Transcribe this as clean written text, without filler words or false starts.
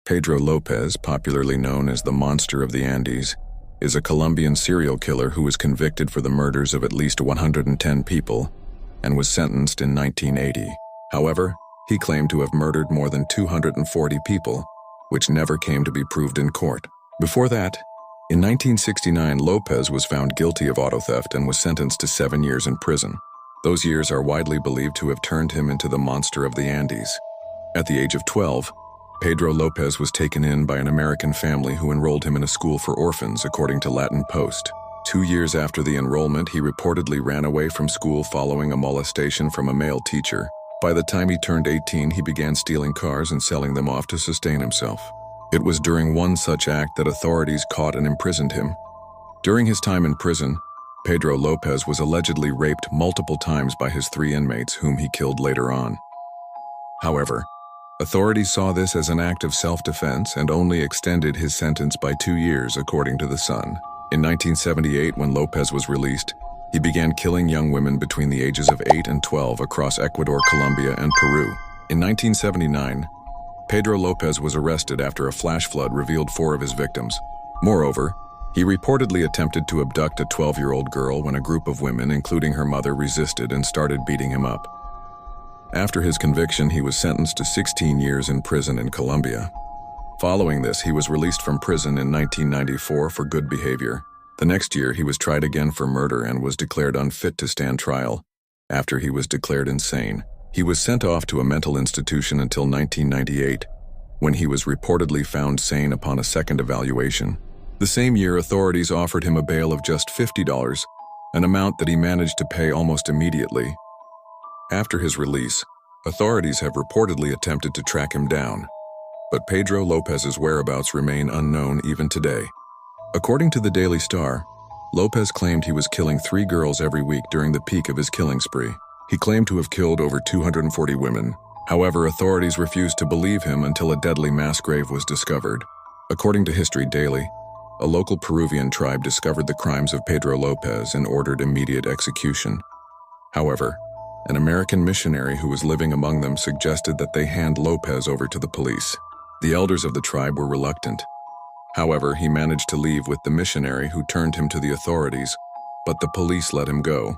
Pedro Lopez, popularly known as the Monster of the Andes, is a Colombian serial killer who was convicted for the murders of at least 110 people and was sentenced in 1980. However, he claimed to have murdered more than 240 people, which never came to be proved in court. Before that, in 1969, Lopez was found guilty of auto theft and was sentenced to 7 years in prison. Those years are widely believed to have turned him into the Monster of the Andes. At the age of 12, Pedro Lopez was taken in by an American family who enrolled him in a school for orphans, according to Latin Post. 2 years after the enrollment, he reportedly ran away from school following a molestation from a male teacher. By the time he turned 18, he began stealing cars and selling them off to sustain himself. It was during one such act that authorities caught and imprisoned him. During his time in prison, Pedro Lopez was allegedly raped multiple times by his 3 inmates, whom he killed later on. However, authorities saw this as an act of self-defense and only extended his sentence by 2 years, according to The Sun. In 1978, when Lopez was released, he began killing young women between the ages of 8 and 12 across Ecuador, Colombia, and Peru. In 1979, Pedro Lopez was arrested after a flash flood revealed 4 of his victims. Moreover, he reportedly attempted to abduct a 12-year-old girl when a group of women, including her mother, resisted and started beating him up. After his conviction, he was sentenced to 16 years in prison in Colombia. Following this, he was released from prison in 1994 for good behavior. The next year, he was tried again for murder and was declared unfit to stand trial. After he was declared insane, he was sent off to a mental institution until 1998, when he was reportedly found sane upon a second evaluation. The same year, authorities offered him a bail of just $50, an amount that he managed to pay almost immediately. After his release, authorities have reportedly attempted to track him down, but Pedro Lopez's whereabouts remain unknown even today. According to the Daily Star, Lopez claimed he was killing 3 girls every week during the peak of his killing spree. He claimed to have killed over 240 women. However, authorities refused to believe him until a deadly mass grave was discovered. According to History Daily, a local Peruvian tribe discovered the crimes of Pedro Lopez and ordered immediate execution. However, an American missionary who was living among them suggested that they hand Lopez over to the police. The elders of the tribe were reluctant. However, he managed to leave with the missionary, who turned him to the authorities, but the police let him go.